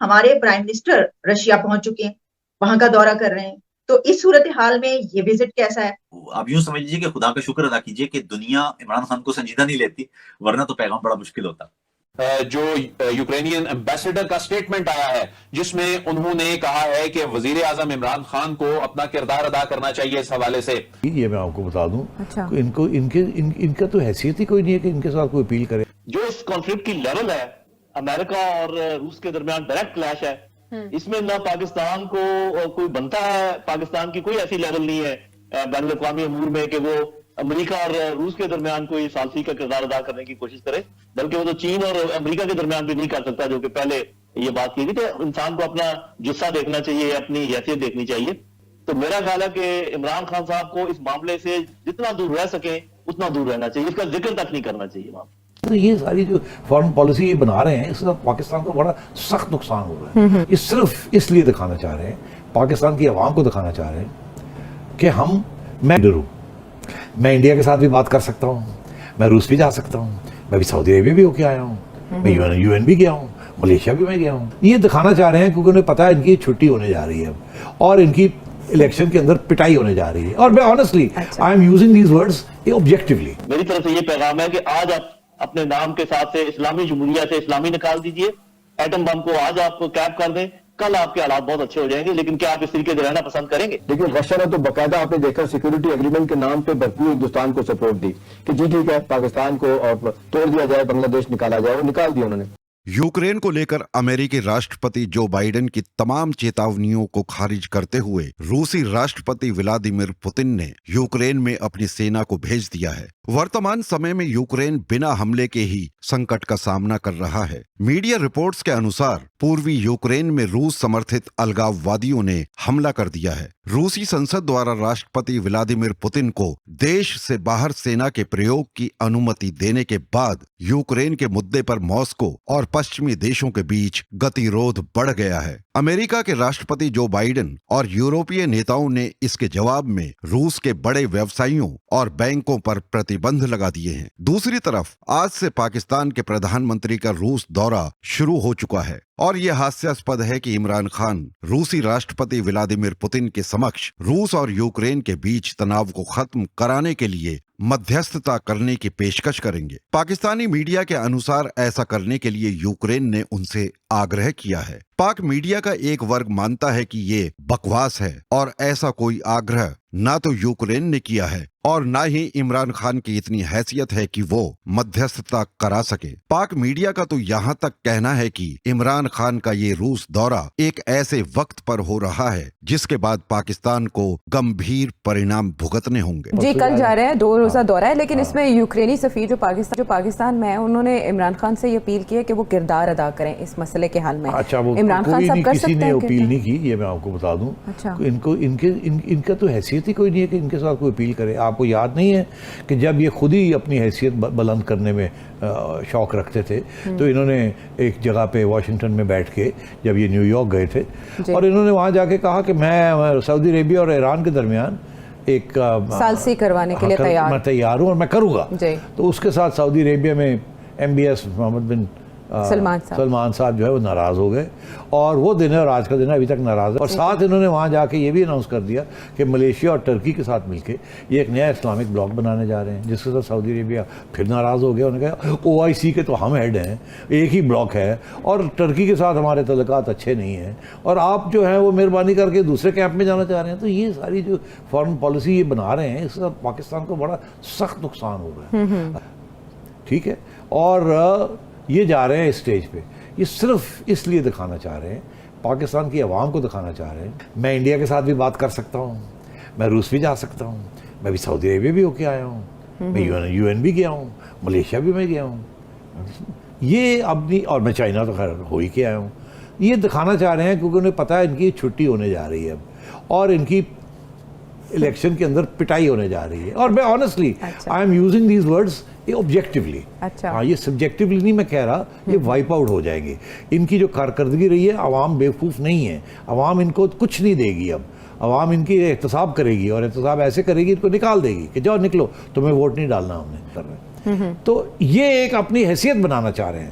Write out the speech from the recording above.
ہمارے prime minister Russia پہنچ چکے ہیں, وہاں کا دورہ کر رہے ہیں. تو اس صورتحال میں یہ وزٹ کیسا ہے؟ آپ یوں سمجھ لیجیے کہ خدا کا شکر ادا کیجیے کہ دنیا عمران خان کو سنجیدہ نہیں لیتی, ورنہ تو پیغام بڑا مشکل ہوتا. جو یوکرینین ایمبیسڈر کا سٹیٹمنٹ آیا ہے جس میں انہوں نے کہا ہے کہ وزیر اعظم عمران خان کو اپنا کردار ادا کرنا چاہیے اس حوالے سے. یہ میں آپ کو بتا دوں ان کا تو حیثیت ہی کوئی نہیں ہے کہ ان کے ساتھ کوئی اپیل کرے. جو اس کانفلکٹ کی لیول ہے, امریکہ اور روس کے درمیان ڈائریکٹ کلیش ہے, اس میں نہ پاکستان کو کوئی بنتا ہے, پاکستان کی کوئی ایسی لیول نہیں ہے بین الاقوامی امور میں کہ وہ امریکہ اور روس کے درمیان کوئی ثالثی کا کردار ادا کرنے کی کوشش کرے, بلکہ وہ تو چین اور امریکہ کے درمیان بھی نہیں کر سکتا, جو کہ پہلے یہ بات کی تھی کہ انسان کو اپنا جسہ دیکھنا چاہیے, اپنی حیثیت دیکھنی چاہیے. تو میرا خیال ہے کہ عمران خان صاحب کو اس معاملے سے جتنا دور رہ سکیں اتنا دور رہنا چاہیے, اس کا ذکر تک نہیں کرنا چاہیے وہاں. تو یہ ساری جو فارن پالیسی یہ بنا رہے ہیں اس کا پاکستان کو بڑا سخت نقصان ہو رہا ہے. یہ صرف اس لیے دکھانا چاہ رہے ہیں, پاکستان کی عوام کو دکھانا چاہ رہے ہیں کہ میں ڈروں, میں انڈیا کے ساتھ بھی بات کر سکتا ہوں, میں روس بھی جا سکتا ہوں, میں بھی سعودی عربیہ بھی ہو کے آیا ہوں, میں یو این بھی گیا ہوں, ملیشیا بھی میں گیا ہوں. یہ دکھانا چاہ رہے ہیں کیونکہ انہیں پتا ہے ان کی چھٹی ہونے جا رہی ہے اب, اور ان کی الیکشن کے اندر پٹائی ہونے جا رہی ہے. اور میں honestly I am using these words objectively. میری طرف سے یہ پیغام ہے کہ آج آپ اپنے نام کے ساتھ سے اسلامی جمہوریہ سے اسلامی نکال دیجئے, ایٹم بم کو آج آپ کیپ کر دیں, کل آپ کے حالات بہت اچھے ہو جائیں گے. لیکن کیا آپ اس طریقے سے رہنا پسند کریں گے؟ لیکن رشیا نے تو باقاعدہ آپ نے دیکھا سیکورٹی ایگریمنٹ کے نام پہ بھرپور ہندوستان کو سپورٹ دی کہ جی ٹھیک ہے پاکستان کو اور توڑ دیا جائے, بنگلہ دیش نکالا جائے, وہ نکال دیا انہوں نے. یوکرین کو لے کر امریکی راشٹرپتی جو بائیڈن کی تمام چیتاونیوں کو خارج کرتے ہوئے روسی راشٹرپتی ولادیمیر پوتن نے یوکرین میں اپنی سینا کو بھیج دیا ہے. ورتمان سمے میں یوکرین بنا حملے کے ہی سنکٹ کا سامنا کر رہا ہے. میڈیا رپورٹس کے انوسار پوروی یوکرین میں روس سمرتھت الگاو وادیوں نے حملہ کر دیا ہے. روسی سنسد دوارا راشٹرپتی ولادیمیر پوتن کو دیش سے باہر سینا کے پریوگ کی انومتی دینے کے بعد یوکرین کے مدعے پر ماسکو اور پشچمی دیشوں کے بیچ گتی رودھ بڑھ گیا ہے. امریکہ کے راشٹرپتی جو بائیڈن اور یورپی نیتاؤں نے اس کے جواب میں روس کے بڑے ویوسائیوں اور بینکوں پر پرتیبندھ لگا دیے ہیں. دوسری طرف آج سے پاکستان کے پردھان منتری کا روس دورہ شروع ہو چکا ہے, اور یہ ہاسیاسپد ہے کہ عمران خان روسی راشٹرپتی ولادیمیر پوتن کے سمکش روس اور یوکرین کے بیچ تناؤ کو ختم کرانے کے لیے مدھیستتا کرنے کی پیشکش کریں گے. پاکستانی میڈیا کے انوسار ایسا کرنے کے لیے یوکرین نے ان سے آگرہ کیا ہے. پاک میڈیا کا ایک ورگ مانتا ہے کہ یہ بکواس ہے اور ایسا کوئی آگرہ نہ تو یوکرین نے کیا ہے اور نہ ہی عمران خان کی اتنی حیثیت ہے کہ وہ مدھیستتا کرا سکے. پاک میڈیا کا تو یہاں تک کہنا ہے کہ عمران خان کا یہ روس دورہ ایک ایسے وقت پر ہو رہا ہے جس کے بعد پاکستان کو گمبھیر پرینام بھگتنے ہوں گے. جی کل جا رہے ہیں 2 روزہ دورہ ہے, لیکن اس میں یوکرینی سفیر جو پاکستان میں ہے انہوں نے عمران خان سے یہ اپیل کی ہے کہ وہ کردار ادا کریں اس مسئلے کے حل میں. عمران خان صاحب کر سکتے ہیں؟ اپیل نہیں کی, یہ میں آپ کو بتا دوں. ان کا تو حیثیت ہی کوئی نہیں ہے کہ ان کے ساتھ کوئی اپیل کرے. آپ کو یاد نہیں ہے کہ جب یہ خود ہی اپنی حیثیت بلند کرنے میں شوق رکھتے تھے تو انہوں نے ایک جگہ پہ واشنگٹن میں بیٹھ کے, جب یہ نیو یارک گئے تھے, اور انہوں نے وہاں جا کے کہا کہ میں سعودی عربیہ اور ایران کے درمیان ایک ثالثی کروانے کے لیے تیار ہوں اور میں کروں گا. تو اس کے ساتھ سعودی عربیہ میں MBS محمد بن سلمان صاحب جو ہے وہ ناراض ہو گئے, اور وہ دن ہے اور آج کا دن ہے ابھی تک ناراض ہے. اور ساتھ انہوں نے وہاں جا کے یہ بھی اناؤنس کر دیا کہ ملیشیا اور ٹرکی کے ساتھ مل کے یہ ایک نیا اسلامک بلاک بنانے جا رہے ہیں, جس کے ساتھ سعودی عربیہ پھر ناراض ہو گیا. انہوں نے کہا OIC کے تو ہم ہیڈ ہیں, ایک ہی بلاک ہے, اور ٹرکی کے ساتھ ہمارے تعلقات اچھے نہیں ہیں, اور آپ جو ہیں وہ مہربانی کر کے دوسرے کیمپ میں جانا چاہ رہے ہیں. تو یہ ساری جو فارن پالیسی یہ بنا رہے ہیں اس سے پاکستان کو بڑا سخت نقصان ہو رہا ہے. ٹھیک ہے, اور یہ جا رہے ہیں اسٹیج پہ, یہ صرف اس لیے دکھانا چاہ رہے ہیں, پاکستان کی عوام کو دکھانا چاہ رہے ہیں میں انڈیا کے ساتھ بھی بات کر سکتا ہوں, میں روس بھی جا سکتا ہوں, میں بھی سعودی عربیہ بھی ہو کے آیا ہوں, میں یو این بھی گیا ہوں, ملیشیا بھی میں گیا ہوں, یہ اپنی, اور میں چائنا تو خیر ہو ہی کے آیا ہوں. یہ دکھانا چاہ رہے ہیں کیونکہ انہیں پتا ہے ان کی چھٹی ہونے جا رہی ہے اب, اور ان کی الیکشن کے اندر پٹائی ہونے جا رہی ہے. اور میں honestly I am using these words objectively. ہاں, یہ سبجیکٹیولی نہیں میں کہہ رہا, یہ وائپ آؤٹ ہو جائیں گے. ان کی جو کارکردگی رہی ہے, عوام بیوقوف نہیں ہے, عوام ان کو کچھ نہیں دے گی. اب عوام ان کی احتساب کرے گی, اور احتساب ایسے کرے گی ان کو نکال دے گی کہ جاؤ نکلو, تمہیں ووٹ نہیں ڈالنا ہم نے کر رہے. تو یہ ایک اپنی حیثیت بنانا چاہ رہے ہیں.